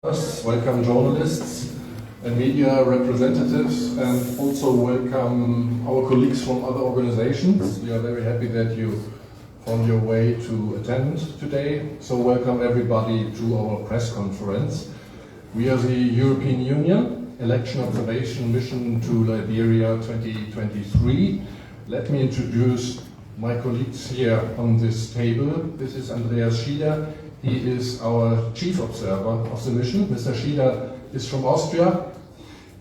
Welcome journalists and media representatives, and also welcome our colleagues from other organizations. We are very happy that you found your way to attend today. So welcome everybody to our press conference. We are the European Union Election Observation Mission to Liberia 2023. Let me introduce my colleagues here on this table. This is Andreas Schieder. He is our chief observer of the mission. Mr. Schieder is from Austria.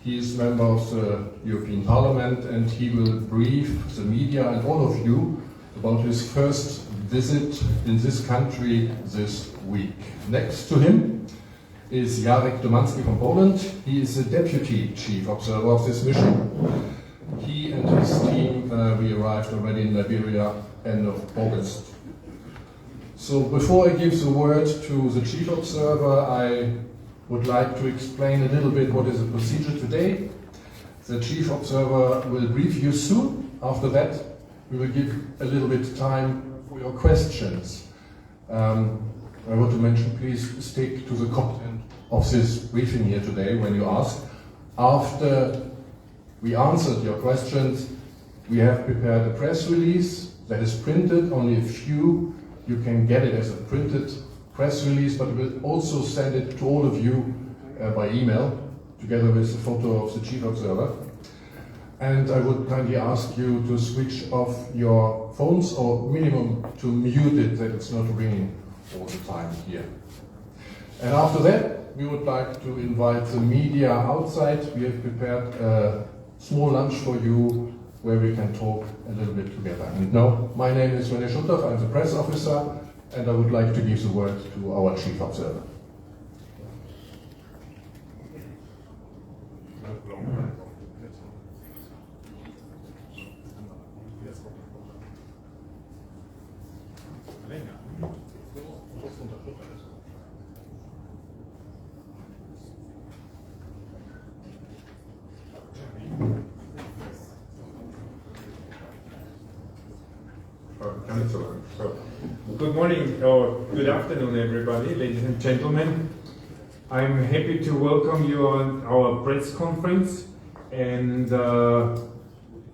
He is member of the European Parliament, and he will brief the media and all of you about his first visit in this country this week. Next to him is Jarek Domanski from Poland. He is the deputy chief observer of this mission. He and his team, we arrived already in Liberia end of August. So before I give the word to the chief observer, I would like to explain a little bit what is the procedure today. The chief observer will brief you soon. After that, we will give a little bit time for your questions. I want to mention, please stick to the content of this briefing here today when you ask. After we answered your questions, we have prepared a press release that is printed, only a few. You can get it as a printed press release, but we will also send it to all of you by email, together with a photo of the chief observer. And I would kindly ask you to switch off your phones, or minimum to mute it, that it's not ringing all the time here. And after that, we would like to invite the media outside. We have prepared a small lunch for you, where we can talk a little bit together. And now, my name is René Schutter, I'm the press officer, and I would like to give the word to our chief observer. Good morning or good afternoon, everybody, ladies and gentlemen. I'm happy to welcome you on our press conference, and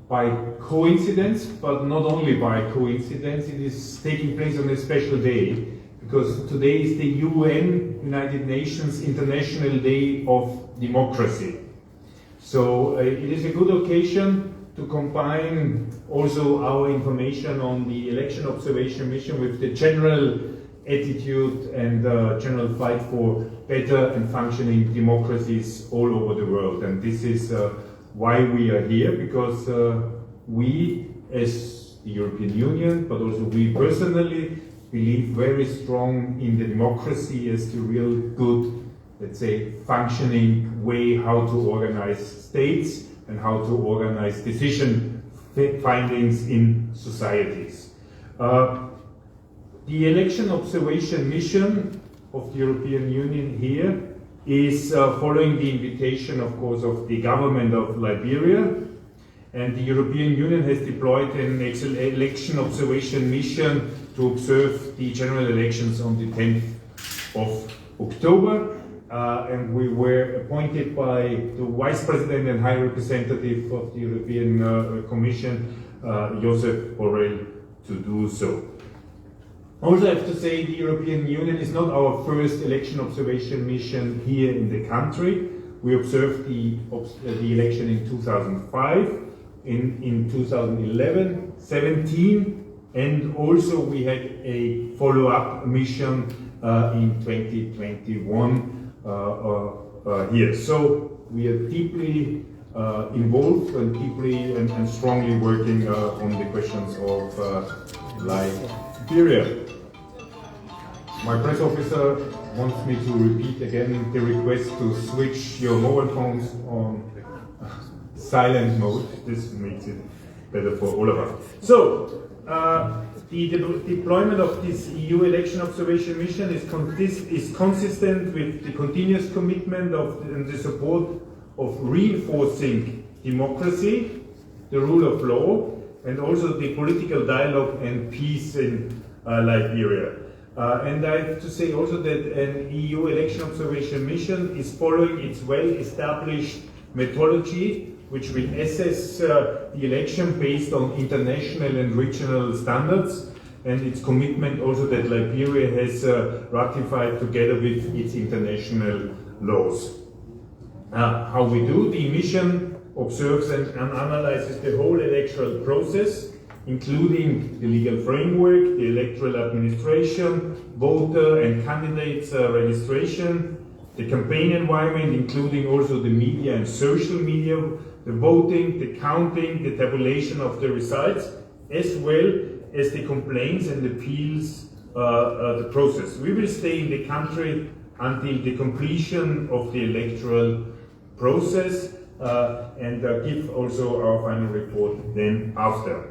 by coincidence, but not only by coincidence, it is taking place on a special day, because today is the UN, United Nations International Day of Democracy. So it is a good occasion to combine also our information on the election observation mission with the general attitude and general fight for better and functioning democracies all over the world. And this is why we are here, because we as the European Union, but also we personally, believe very strong in the democracy as the real good, let's say, functioning way how to organize states and how to organize decision findings in societies. The election observation mission of the European Union here is following the invitation, of course, of the government of Liberia, and the European Union has deployed an election observation mission to observe the general elections on the 10th of October. And we were appointed by the Vice President and High Representative of the European Commission, Josep Borrell, to do so. Also, I have to say the European Union is not our first election observation mission here in the country. We observed the election in 2005, in 2011, 17, and also we had a follow-up mission in 2021. Here. So we are deeply involved and deeply and strongly working on the questions of Liberia. My press officer wants me to repeat again the request to switch your mobile phones on silent mode. This makes it better for all of us. So, the deployment of this EU election observation mission is consistent with the continuous commitment and the support of reinforcing democracy, the rule of law, and also the political dialogue and peace in Liberia. And I have to say also that an EU election observation mission is following its well-established methodology, which will assess the election based on international and regional standards, and its commitment also that Liberia has ratified together with its international laws. How we do? The mission observes and analyzes the whole electoral process, including the legal framework, the electoral administration, voter and candidates registration, the campaign environment, including also the media and social media, the voting, the counting, the tabulation of the results, as well as the complaints and appeals, the process. We will stay in the country until the completion of the electoral process and give also our final report then after.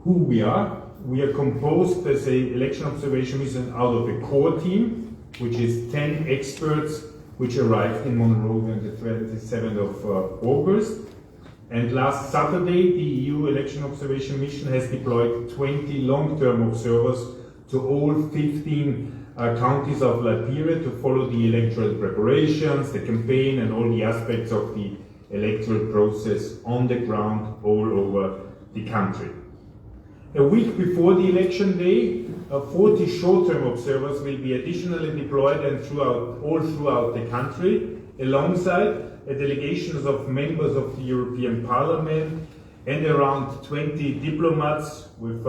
Who we are? We are composed as an election observation mission out of a core team, which is 10 experts which arrived in Monrovia on the 27th of August. And last Saturday, the EU election observation mission has deployed 20 long-term observers to all 15 counties of Liberia to follow the electoral preparations, the campaign, and all the aspects of the electoral process on the ground all over the country. A week before the election day, 40 short-term observers will be additionally deployed and all throughout the country, alongside a delegation of members of the European Parliament and around 20 diplomats, with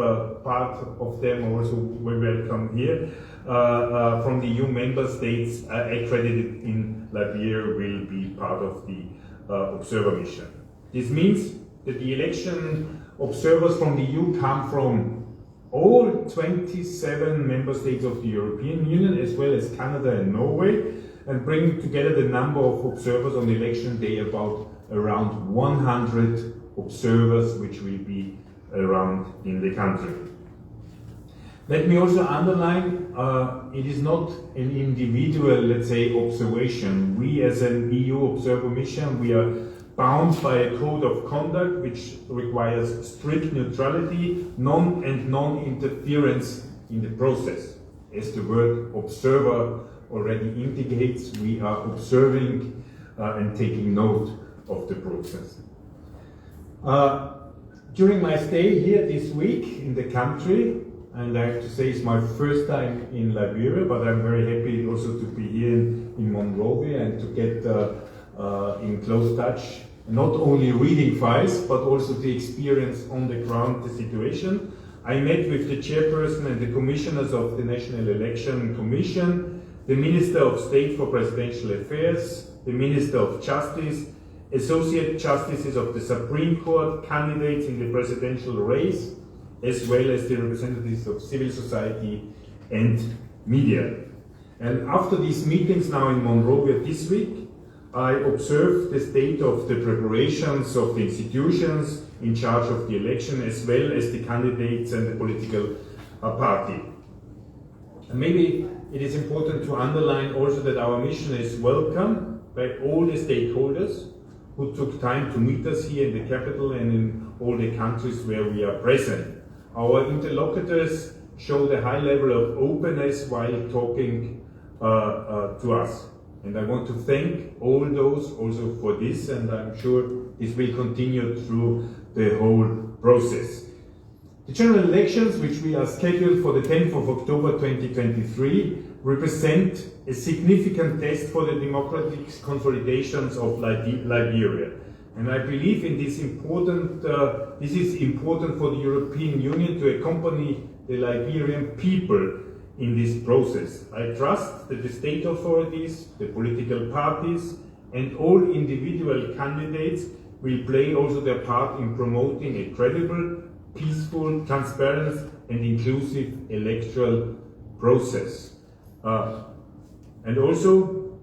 part of them also we welcome here, from the EU member states accredited in Liberia will be part of the observer mission. This means that the election observers from the EU come from all 27 member states of the European Union, as well as Canada and Norway, and bring together the number of observers on election day about around 100 observers, which will be around in the country. Let me also underline, it is not an individual, let's say, observation. We as an EU observer mission, we are bound by a code of conduct which requires strict neutrality, non-interference in the process. As the word observer already indicates, we are observing and taking note of the process. During my stay here this week in the country, and I have to say it's my first time in Liberia, but I'm very happy also to be here in Monrovia and to get in close touch, not only reading files, but also the experience on the ground, the situation. I met with the chairperson and the commissioners of the National Election Commission, the Minister of State for Presidential Affairs, the Minister of Justice, Associate Justices of the Supreme Court, candidates in the presidential race, as well as the representatives of civil society and media. And after these meetings now in Monrovia this week, I observed the state of the preparations of the institutions in charge of the election, as well as the candidates and the political party. And maybe it is important to underline also that our mission is welcome by all the stakeholders who took time to meet us here in the capital and in all the countries where we are present. Our interlocutors showed a high level of openness while talking to us. And I want to thank all those also for this, and I'm sure this will continue through the whole process. The general elections, which we are scheduled for the 10th of October 2023, represent a significant test for the democratic consolidations of Liberia. And I believe in this important, this is important for the European Union to accompany the Liberian people in this process. I trust that the state authorities, the political parties, and all individual candidates will play also their part in promoting a credible, peaceful, transparent, and inclusive electoral process. And also,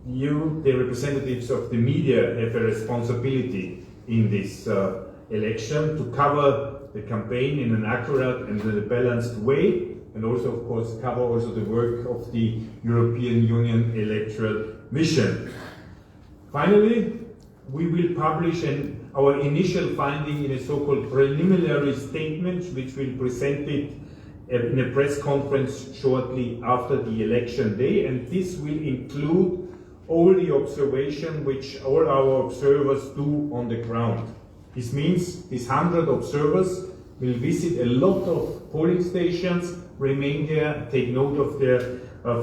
you, the representatives of the media, have a responsibility in this election to cover the campaign in an accurate and a balanced way, and also, of course, cover also the work of the European Union Electoral Mission. Finally, we will publish our initial finding in a so-called preliminary statement, which will be presented in a press conference shortly after the election day, and this will include all the observation which all our observers do on the ground. This means these 100 observers will visit a lot of polling stations, remain there, take note of their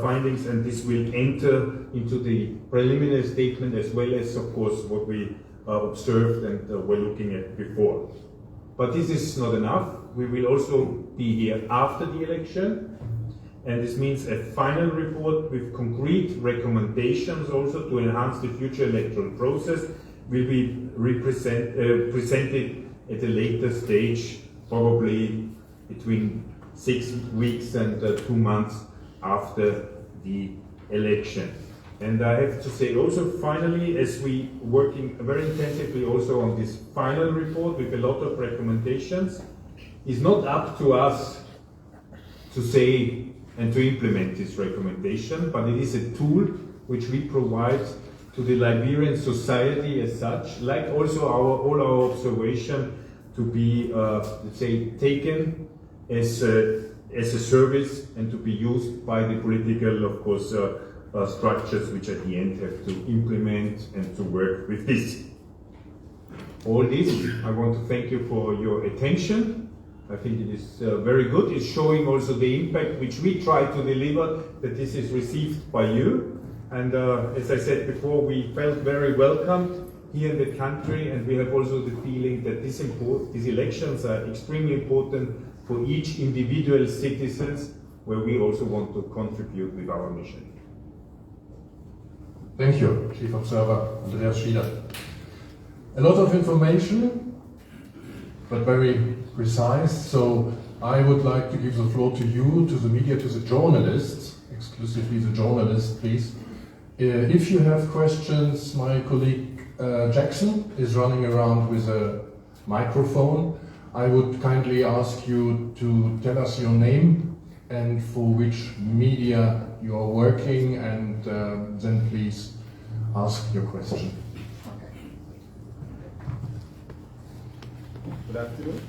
findings, and this will enter into the preliminary statement as well as, of course, what we observed and were looking at before. But this is not enough. We will also be here after the election, and this means a final report with concrete recommendations also to enhance the future electoral process will be presented at a later stage, probably between 6 weeks and 2 months after the election. And I have to say also finally, as we working very intensively also on this final report with a lot of recommendations, it's not up to us to say and to implement this recommendation, but it is a tool which we provide to the Liberian society as such, like also all our observation to be, let's say, taken as a service and to be used by the political, of course, structures which at the end have to implement and to work with this. All this, I want to thank you for your attention. I think it is very good. It's showing also the impact which we try to deliver, that this is received by you. And as I said before, we felt very welcomed here in the country, and we have also the feeling that these elections are extremely important for each individual citizens, where we also want to contribute with our mission. Thank you, Chief Observer Andreas Schieder. A lot of information, but very precise. So I would like to give the floor to you, to the media, to the journalists, exclusively the journalists, please. If you have questions, my colleague Jackson is running around with a microphone. I would kindly ask you to tell us your name and for which media you are working, and then please ask your question. Good afternoon.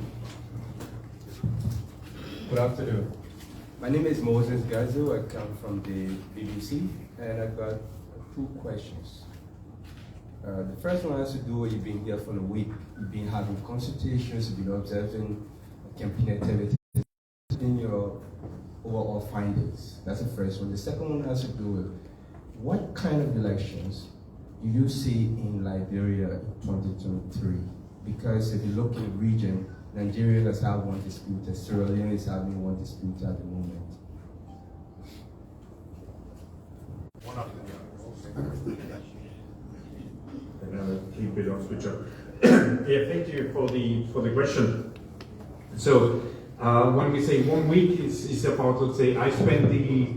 Good afternoon. My name is Moses Gazo. I come from the BBC, and I've got 2 questions. The first one has to do with you've been here for a week. You've been having consultations, you've been observing campaign activities, in your overall findings. That's the first one. The second one has to do with what kind of elections do you see in Liberia in 2023? Because if you look in the region, Nigeria does have one dispute, Sierra Leone is having one dispute at the moment. One after the other. Keep it on switch up. Yeah, thank you for the question. So when we say 1 week, it's about, let's say, I spent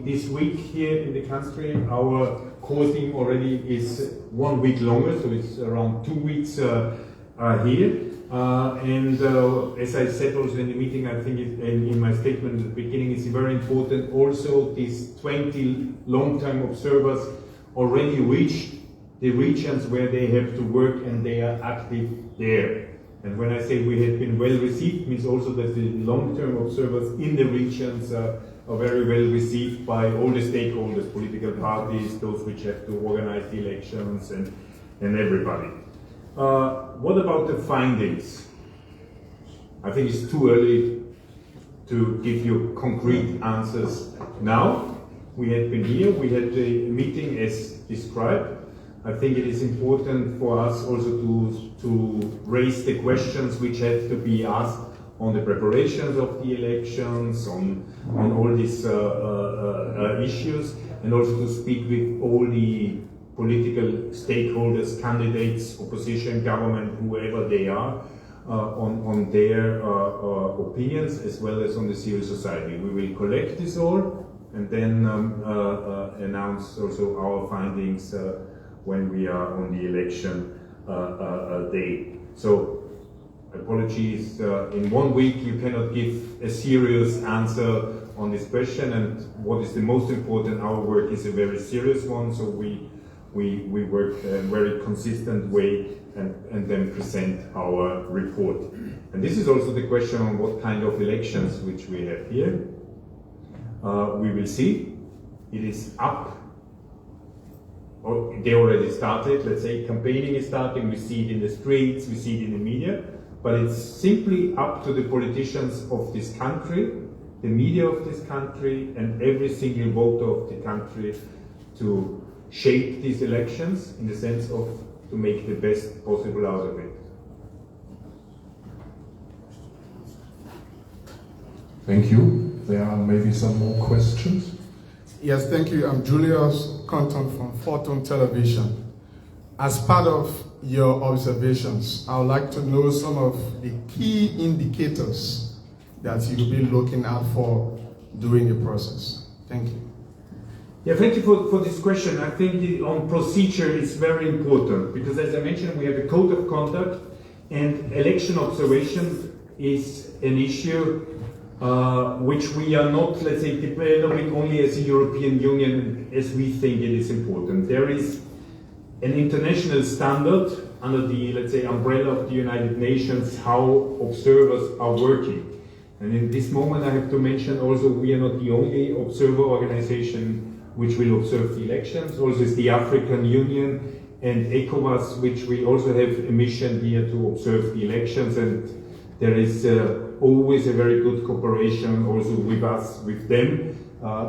this week here in the country. Our core team already is 1 week longer, so it's around 2 weeks here. And as I said also in the meeting, I think in my statement at the beginning, it's very important also these 20 long-term observers already reached the regions where they have to work and they are active there. And when I say we have been well received, means also that the long-term observers in the regions are very well received by all the stakeholders, political parties, those which have to organize the elections, and everybody. What about the findings? I think it's too early to give you concrete answers now. We had been here, we had the meeting as described. I think it is important for us also to raise the questions which have to be asked on the preparations of the elections, on all these issues, and also to speak with all the political stakeholders, candidates, opposition, government, whoever they are, on their opinions as well as on the civil society. We will collect this all and then announce also our findings when we are on the election day. So apologies, in 1 week you cannot give a serious answer on this question, and what is the most important, our work is a very serious one, so we work a very consistent way and then present our report. And this is also the question on what kind of elections which we have here. We will see. It is up. Or they already started. Let's say campaigning is starting. We see it in the streets. We see it in the media. But it's simply up to the politicians of this country, the media of this country, and every single voter of the country to shape these elections in the sense of to make the best possible out of it. Thank you. There are maybe some more questions. Yes, thank you. I'm Julius Compton from Photon Television. As part of your observations, I would like to know some of the key indicators that you'll be looking out for during the process. Thank you. Yeah, thank you for this question. I think on procedure is very important because, as I mentioned, we have a code of conduct, and election observation is an issue which we are not, let's say, developing only as a European Union as we think it is important. There is an international standard under the, let's say, umbrella of the United Nations how observers are working. And in this moment I have to mention also we are not the only observer organization which will observe the elections. Also is the African Union and ECOWAS, which we also have a mission here to observe the elections, and there is always a very good cooperation also with us, with them,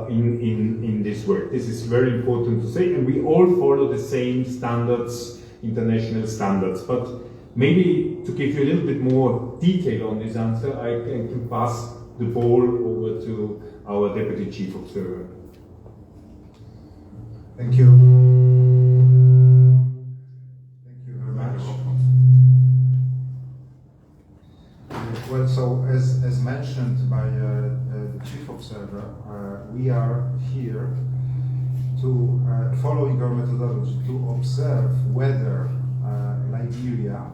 in this work. This is very important to say, and we all follow the same standards, international standards. But maybe to give you a little bit more detail on this answer, I can pass the ball over to our Deputy Chief Observer. Thank you. Thank you very much. Well, so as mentioned by the Chief Observer, we are here to, following our methodology, to observe whether Liberia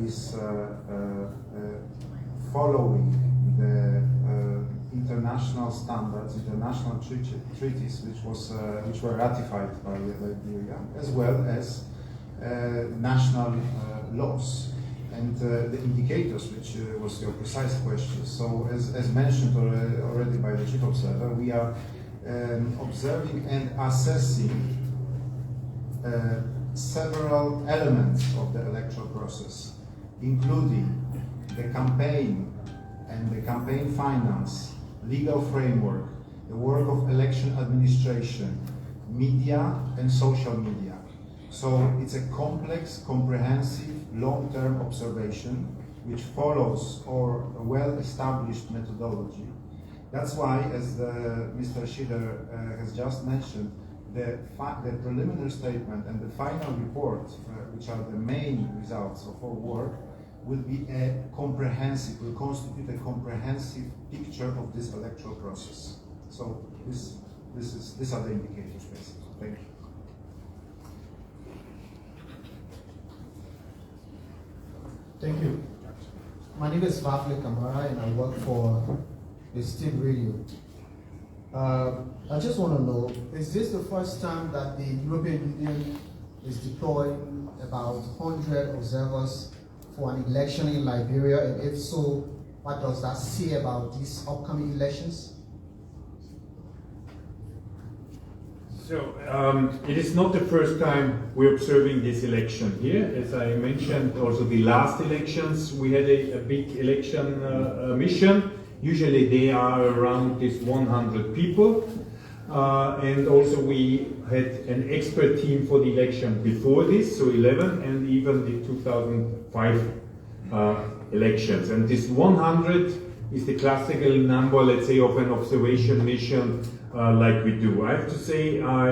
is following the international standards, international treaties which were ratified by Liberia, as well as national laws. And the indicators, which was your precise question. So as mentioned already by the Chief Observer, we are observing and assessing several elements of the electoral process, including the campaign and the campaign finance, legal framework, the work of election administration, media and social media. So it's a complex, comprehensive, long-term observation which follows our well-established methodology. That's why, as Mr. Schiller has just mentioned, the preliminary statement and the final report, which are the main results of our work, will be will constitute a comprehensive picture of this electoral process. So these are the indicators, basically. Thank you. Thank you. My name is Vafle Kamara and I work for the State Radio. I just want to know, is this the first time that the European Union is deploying about 100 observers for an election in Liberia? And if so, what does that say about these upcoming elections? So it is not the first time we're observing this election here. As I mentioned, also the last elections, we had a big election mission. Usually they are around this 100 people. And also we had an expert team for the election before this, so 11, and even the 2005 elections. And this 100 is the classical number, let's say, of an observation mission like we do. I have to say I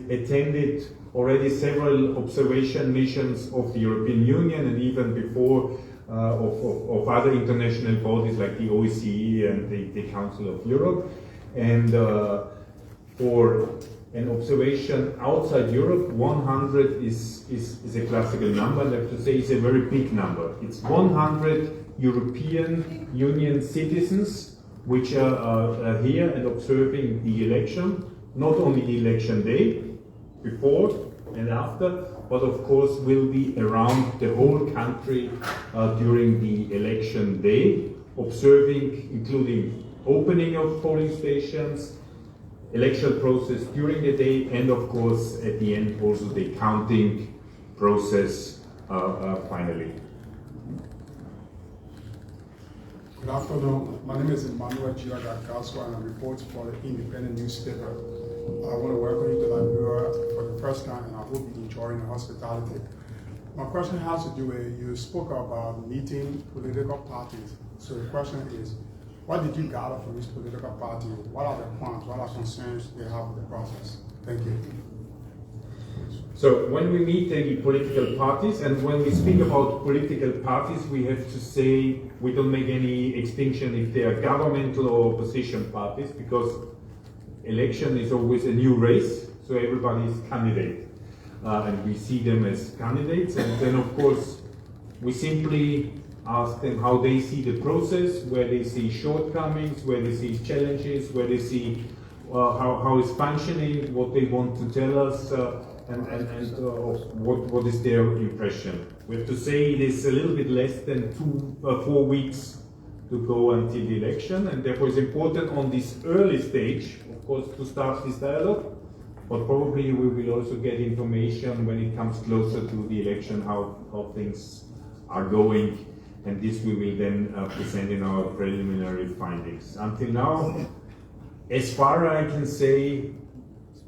attended already several observation missions of the European Union and even before of other international bodies like the OSCE and the Council of Europe. And for an observation outside Europe, 100 is a classical number, and I have to say it's a very big number. It's 100 European Union citizens which are here and observing the election, not only the election day, before and after, but of course will be around the whole country during the election day, observing, including opening of polling stations, election process during the day, and of course at the end also the counting process finally. Good afternoon. My name is Emmanuel Giagasco and I report for the Independent newspaper. I want to welcome you to Liberia for the first time and I hope you enjoy the hospitality. My question has to do with, you spoke about meeting political parties. So the question is, what did you gather from this political party? What are the points, what are concerns they have with the process? Thank you. So when we meet the political parties, and when we speak about political parties, we have to say we don't make any distinction if they are governmental or opposition parties, because election is always a new race, so everybody is candidate. And we see them as candidates, and then of course we simply ask them how they see the process, where they see shortcomings, where they see challenges, where they see how it's functioning, what they want to tell us, and what is their impression. We have to say it is a little bit less than 4 weeks to go until the election, and therefore it's important on this early stage, of course, to start this dialogue. But probably we will also get information when it comes closer to the election, how things are going, and this we will then present in our preliminary findings. Until now, as far as I can say,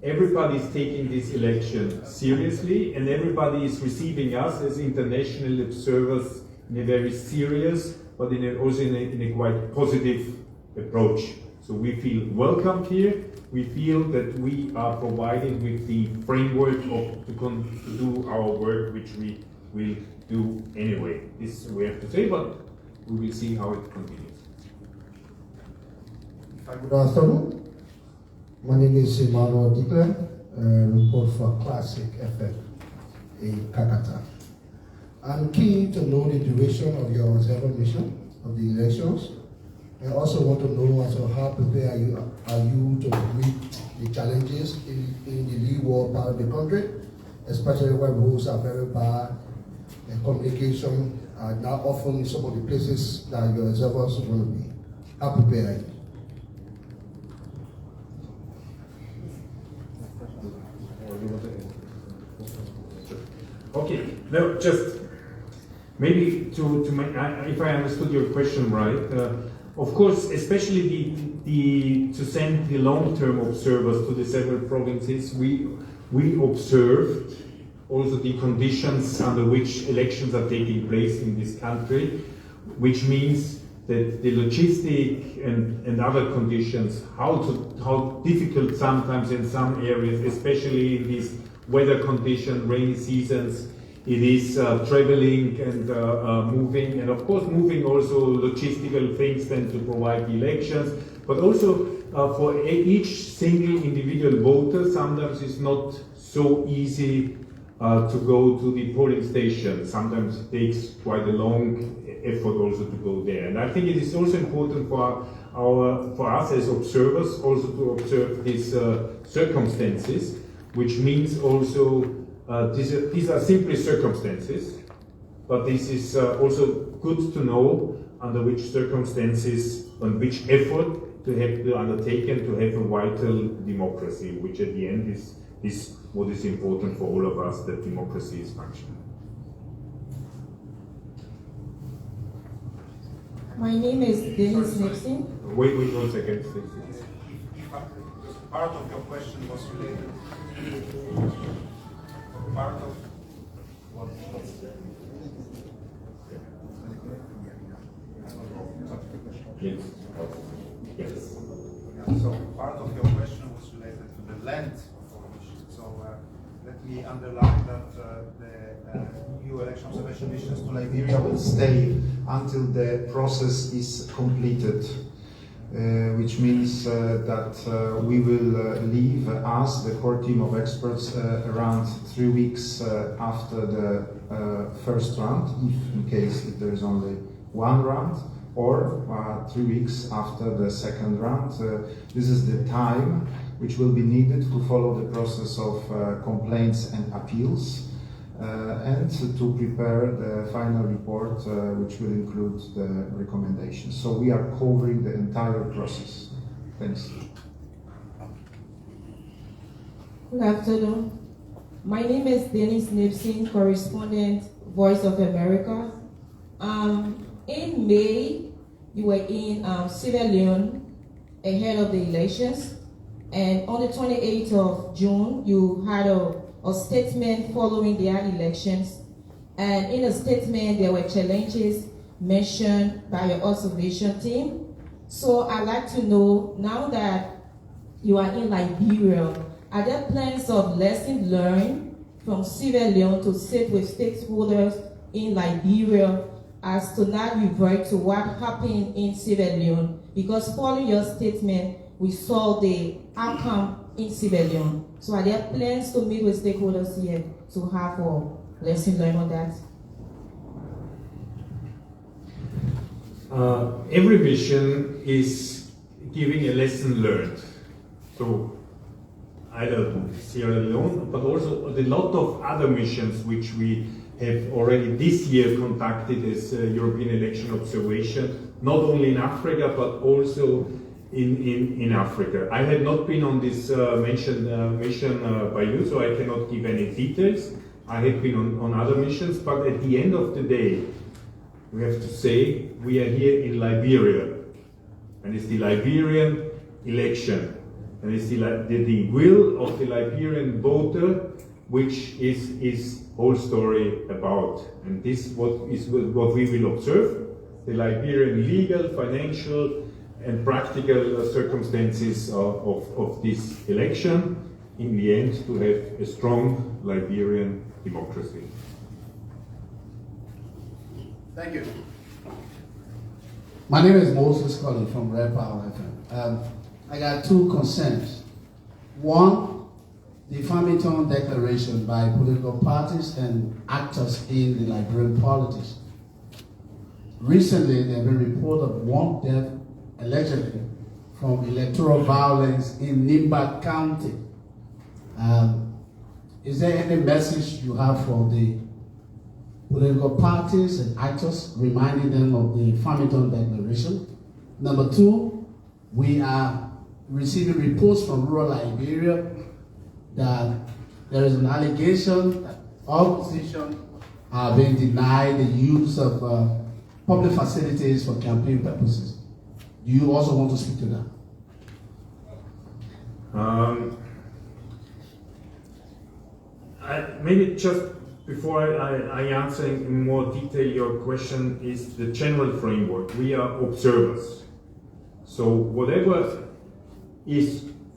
everybody is taking this election seriously, and everybody is receiving us as international observers in a very serious, but also in a quite positive approach. So we feel welcomed here. We feel that we are provided with the framework to do our work, which we will do anyway. This we have to say, but we will see how it continues. Good afternoon. My name is Emmanuel Dikler, report for Classic FM in Kakata. I'm keen to know the duration of your observer mission of the elections. I also want to know also how prepared are you to meet the challenges in the lead war part of the country, especially when roads are very bad and communication are not often some of the places that your observers are going to be. How prepared are you? Okay, no, just maybe to make, if I understood your question right, of course, especially to send the long-term observers to the several provinces, we observe also the conditions under which elections are taking place in this country, which means that the logistic and other conditions, how difficult sometimes in some areas, especially in these weather conditions, rainy seasons, it is traveling and moving, and of course moving also logistical things then to provide the elections, but also for each single individual voter, sometimes it's not so easy to go to the polling station. Sometimes it takes quite a long effort also to go there. And I think it is also important for us as observers also to observe these circumstances, which means also these are simply circumstances, but this is also good to know under which circumstances and which effort to have to undertaken to have a vital democracy, which at the end is what is important for all of us, that democracy is functioning. My name is Dennis Nixon. Wait 1 second, please. Part of your question was related. Part of what? Yes. Yes. So part of your question was related to the length of our mission. So let me underline that the EU election observation missions to Liberia will stay until the process is completed. Which means that we will leave as the core team of experts around 3 weeks after the first round, if there is only one round, or 3 weeks after the second round. This is the time which will be needed to follow the process of complaints and appeals. and to prepare the final report, which will include the recommendations. So we are covering the entire process. Thanks. Good afternoon. My name is Dennis Nipson, correspondent, Voice of America. In May, you were in Sierra Leone ahead of the elections, and on the 28th of June, you had a statement following their elections. And in a statement, there were challenges mentioned by your observation team. So I'd like to know, now that you are in Liberia, are there plans of lessons learned from Sierra Leone to sit with stakeholders in Liberia as to not revert to what happened in Sierra Leone? Because following your statement, we saw the outcome in Sierra Leone. So are there plans to meet with stakeholders here to have a lesson learned on that? Every mission is giving a lesson learned. So either Sierra Leone, but also a lot of other missions which we have already this year conducted as European election observation, not only in Africa, but also in Africa. I had not been on this mission by you, so I cannot give any details. I had been on other missions, but at the end of the day, we have to say we are here in Liberia, and it's the Liberian election, and it's the will of the Liberian voter, which is whole story about. And this is what we will observe: the Liberian legal, financial, and practical circumstances of this election. In the end, to have a strong Liberian democracy. Thank you. My name is Moses Colley from Red Power FM. I got two concerns. One, the Farmington Declaration by political parties and actors in the Liberian politics. Recently, there have been reports of one death allegedly from electoral violence in Nimba County. Is there any message you have for the political parties and actors, reminding them of the Farmington Declaration? Number two, we are receiving reports from rural Liberia that there is an allegation that opposition are being denied the use of public facilities for campaign purposes. Do you also want to speak to that? Maybe just before I answer in more detail your question, is the general framework. We are observers. So whatever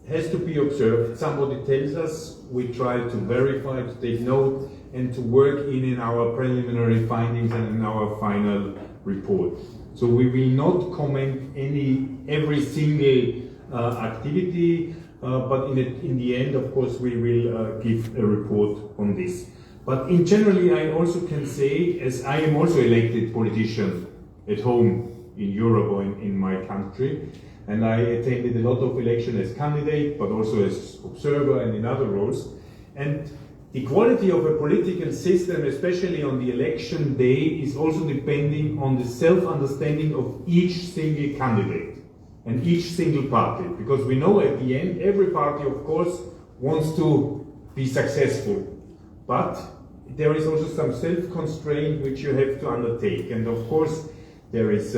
has to be observed, somebody tells us, we try to verify, to take note, and to work in our preliminary findings and in our final report. So we will not comment every single activity, but in the end, of course, we will give a report on this. But in generally, I also can say, as I am also elected politician at home in Europe or in my country, and I attended a lot of election as candidate, but also as observer and in other roles. And the quality of a political system, especially on the election day, is also depending on the self-understanding of each single candidate and each single party. Because we know at the end, every party, of course, wants to be successful. But there is also some self-constraint which you have to undertake. And of course, there is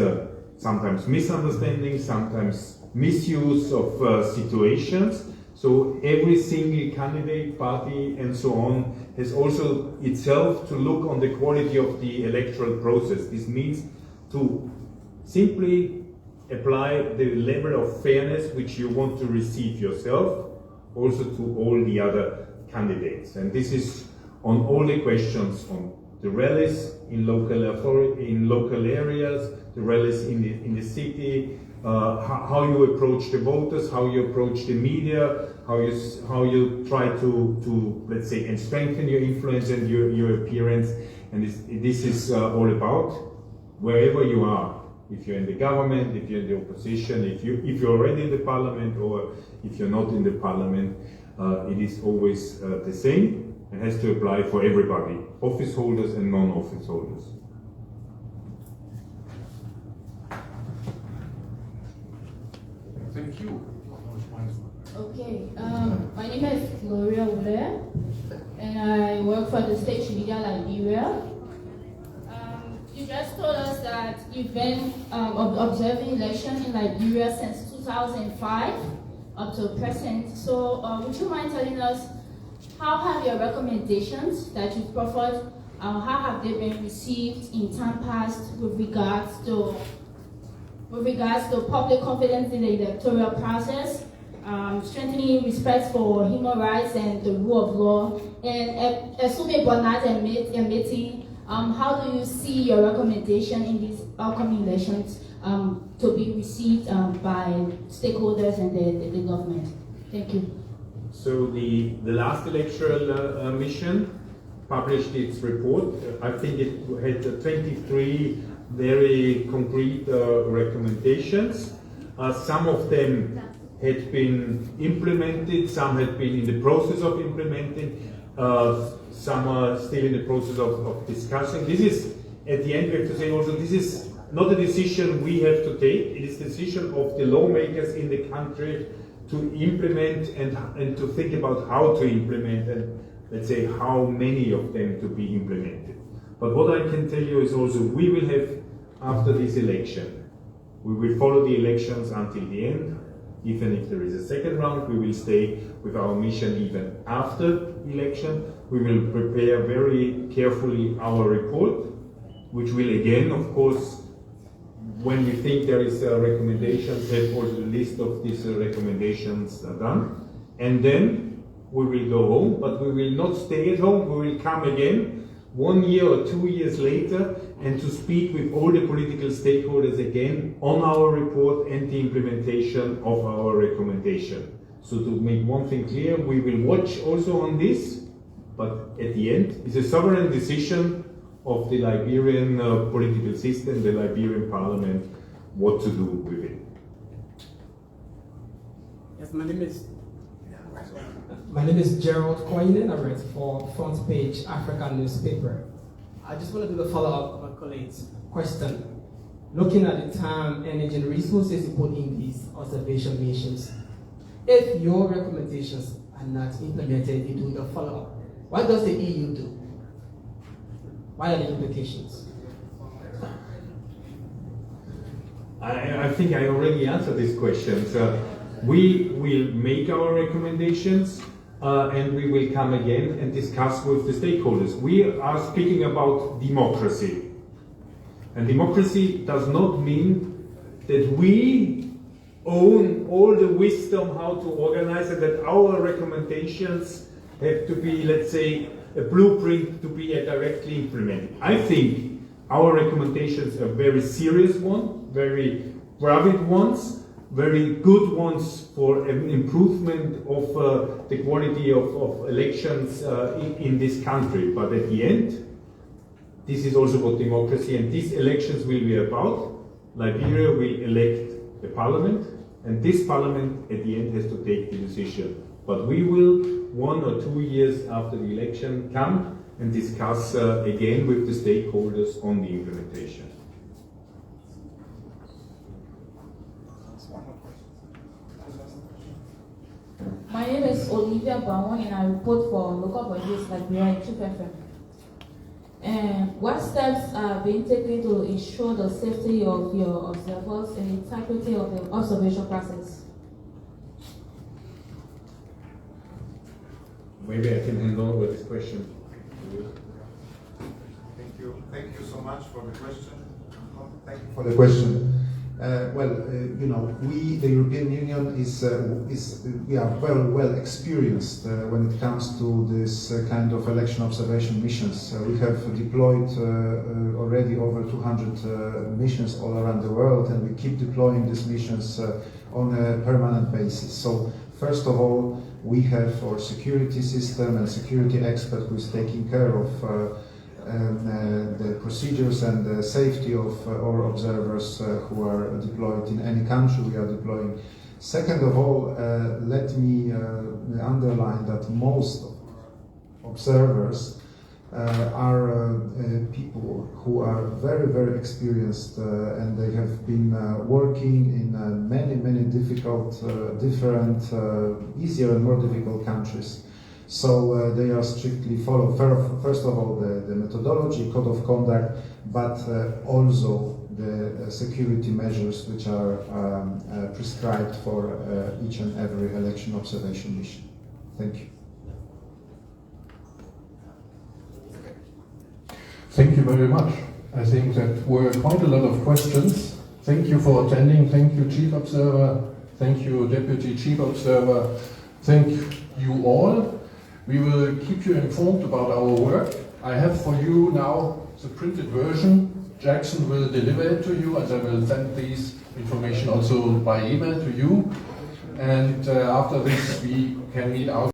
sometimes misunderstanding, sometimes misuse of situations. So every single candidate, party, and so on has also itself to look on the quality of the electoral process. This means to simply apply the level of fairness which you want to receive yourself, also to all the other candidates. And this is on all the questions, on the rallies in local authority, in local areas, the rallies in the city, how you approach the voters, how you approach the media, how you try to let's say, and strengthen your influence and your appearance. And this is all about wherever you are. If you're in the government, if you're in the opposition, if you're already in the parliament, or if you're not in the parliament, it is always the same and has to apply for everybody, office holders and non-office holders. Thank you. Okay, my name is Gloria Ule, and I work for the State Media Liberia. You just told us that you've been observing election in Liberia since 2005 up to present. So would you mind telling us how have your recommendations that you've proffered, how have they been received in time past with regards to public confidence in the electoral process, strengthening respect for human rights and the rule of law, and assuming Bonat and Meti, how do you see your recommendation in these upcoming elections to be received by stakeholders and the government? Thank you. So the last electoral mission published its report. I think it had 23 very concrete recommendations. Some of them had been implemented, some had been in the process of implementing, some are still in the process of discussing. This is, at the end we have to say also, this is not a decision we have to take, it is the decision of the lawmakers in the country to implement and to think about how to implement and let's say how many of them to be implemented. But what I can tell you is also we will have, after this election, we will follow the elections until the end. Even if there is a second round, we will stay with our mission even after election. We will prepare very carefully our report, which will again, of course, when we think there is recommendations, have also the list of these recommendations done. And then we will go home, but we will not stay at home. We will come again 1 year or 2 years later and to speak with all the political stakeholders again on our report and the implementation of our recommendation. So to make one thing clear, we will watch also on this, but at the end, it's a sovereign decision of the Liberian political system, the Liberian parliament, what to do with it. Yes, my name is Gerald Coyne. I write for Front Page African newspaper. I just want to do a follow-up of my colleague's question. Looking at the time, energy, and resources you put in these observation missions, if your recommendations are not implemented, you do the follow-up. What does the EU do? What are the implications? I think I already answered this question. So we will make our recommendations and we will come again and discuss with the stakeholders. We are speaking about democracy. And democracy does not mean that we own all the wisdom how to organize and that our recommendations have to be, let's say, a blueprint to be directly implemented. I think our recommendations are very serious ones, very rapid ones, very good ones for an improvement of the quality of elections in this country. But at the end, this is also what democracy and these elections will be about. Liberia will elect a parliament, and this parliament at the end has to take the decision. But we will, 1 or 2 years after the election, come and discuss again with the stakeholders on the implementation. My name is Olivia Bawon and I report for local bodies Liberia and Chief FM. And what steps are being taken to ensure the safety of your observers and the integrity of the observation process? Maybe I can hand over this question. Thank you. Thank you so much for the question. Thank you for the question. You know, we, the European Union, we are very well experienced when it comes to this kind of election observation missions. We have deployed already over 200 missions all around the world, and we keep deploying these missions on a permanent basis. So, first of all, we have our security system and security expert who is taking care of the procedures and the safety of our observers who are deployed in any country we are deploying. Second of all, let me underline that most observers are people who are very, very experienced and they have been working in many difficult, different, easier and more difficult countries. So they are strictly follow, first of all, the methodology, code of conduct, but also the security measures which are prescribed for each and every election observation mission. Thank you. Thank you very much. I think that were quite a lot of questions. Thank you for attending. Thank you, Chief Observer. Thank you, Deputy Chief Observer. Thank you all. We will keep you informed about our work. I have for you now the printed version. Jackson will deliver it to you, and I will send these information also by email to you. And after this, we can meet out.